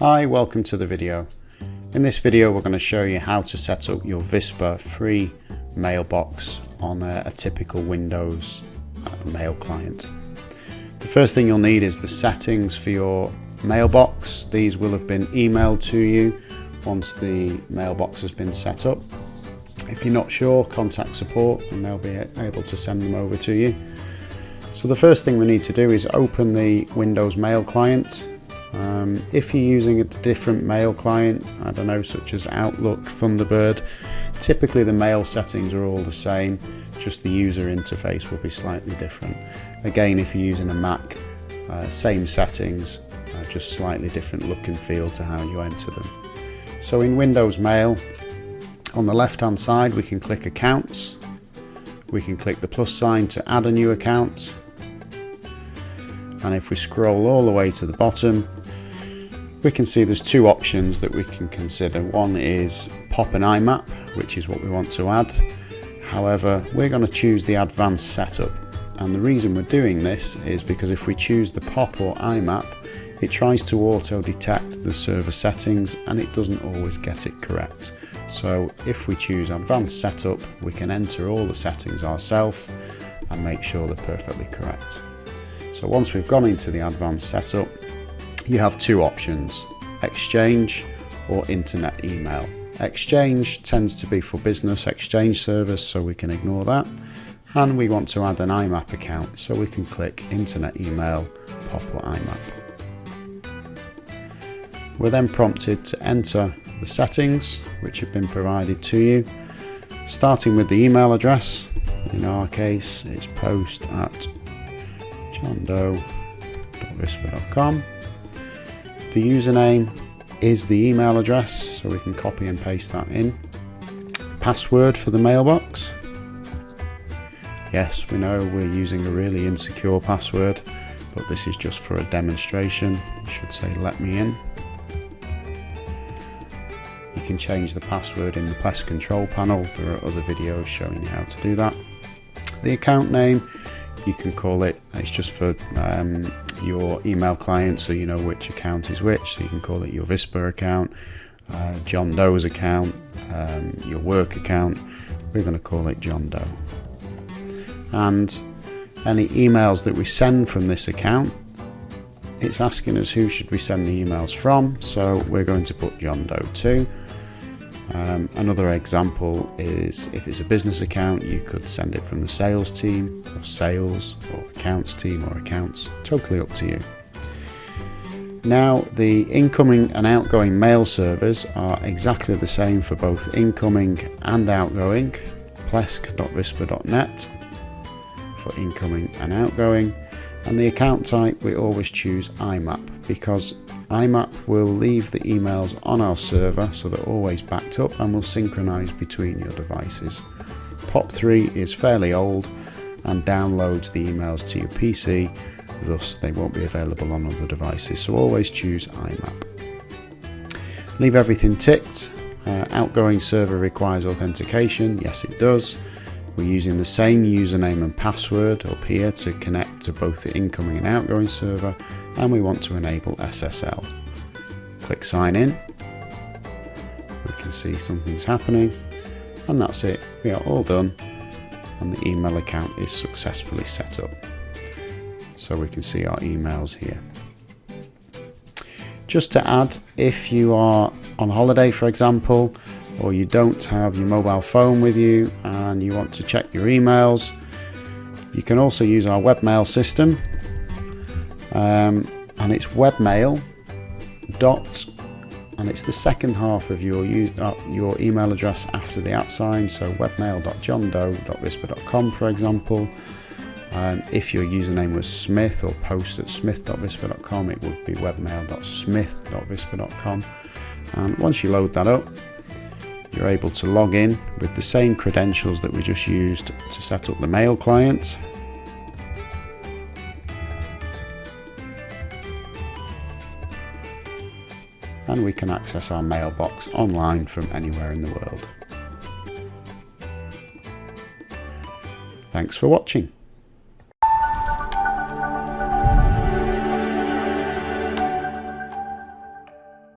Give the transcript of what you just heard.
Hi, welcome to the video. In this video we're going to show you how to set up your Vispa free mailbox on a typical Windows mail client. The first thing you'll need is the settings for your mailbox. These will have been emailed to you once the mailbox has been set up. If you're not sure, contact support and they'll be able to send them over to you. So the first thing we need to do is open the Windows mail client. If you're using a different mail client, I don't know, such as Outlook, Thunderbird, typically the mail settings are all the same, just the user interface will be slightly different. Again, if you're using a Mac, same settings, just slightly different look and feel to how you enter them. So in Windows Mail, on the left hand side we can click Accounts, we can click the plus sign to add a new account, and if we scroll all the way to the bottom we can see there's two options that we can consider. One is pop an IMAP, which is what we want to add. However, we're going to choose the advanced setup, and the reason we're doing this is because if we choose the pop or IMAP, it tries to auto detect the server settings and it doesn't always get it correct. So if we choose advanced setup, we can enter all the settings ourselves and make sure they're perfectly correct. So once we've gone into the advanced setup, you have two options: Exchange or Internet Email. Exchange tends to be for business Exchange servers, so we can ignore that. And we want to add an IMAP account, so we can click Internet Email, pop or IMAP. We're then prompted to enter the settings which have been provided to you, starting with the email address. In our case, it's post@johndoe.vispa.com. The username is the email address, so we can copy and paste that in. The password for the mailbox. Yes, we know we're using a really insecure password, but this is just for a demonstration. It should say "let me in." You can change the password in the pest control panel. There are other videos showing you how to do that. The account name, you can call it, it's just for your email client, so you know which account is which, so you can call it your Vispa account, John Doe's account, your work account. We're going to call it John Doe. And any emails that we send from this account, it's asking us who should we send the emails from, so we're going to put John Doe to. Another example is if it's a business account, you could send it from the sales team, or sales, or accounts team, or accounts, totally up to you. Now, the incoming and outgoing mail servers are exactly the same for both incoming and outgoing. plesk.vispa.net for incoming and outgoing, and the account type we always choose IMAP, because IMAP will leave the emails on our server so they're always backed up and will synchronize between your devices. POP3 is fairly old and downloads the emails to your PC, thus they won't be available on other devices, so always choose IMAP. Leave everything ticked. Outgoing server requires authentication. Yes, it does. We're using the same username and password up here to connect to both the incoming and outgoing server, and we want to enable SSL. Click sign in. We can see something's happening, and that's it. We are all done, and the email account is successfully set up. So we can see our emails here. Just to add, if you are on holiday, for example, or you don't have your mobile phone with you and you want to check your emails, you can also use our webmail system, and it's webmail dot, and it's the second half of your email address after the @, so webmail.johndoe.vispa.com, for example. If your username was Smith or post@smith.vispa.com, it would be webmail.smith.vispa.com. And once you load that up, you're able to log in with the same credentials that we just used to set up the mail client. And we can access our mailbox online from anywhere in the world. Thanks for watching.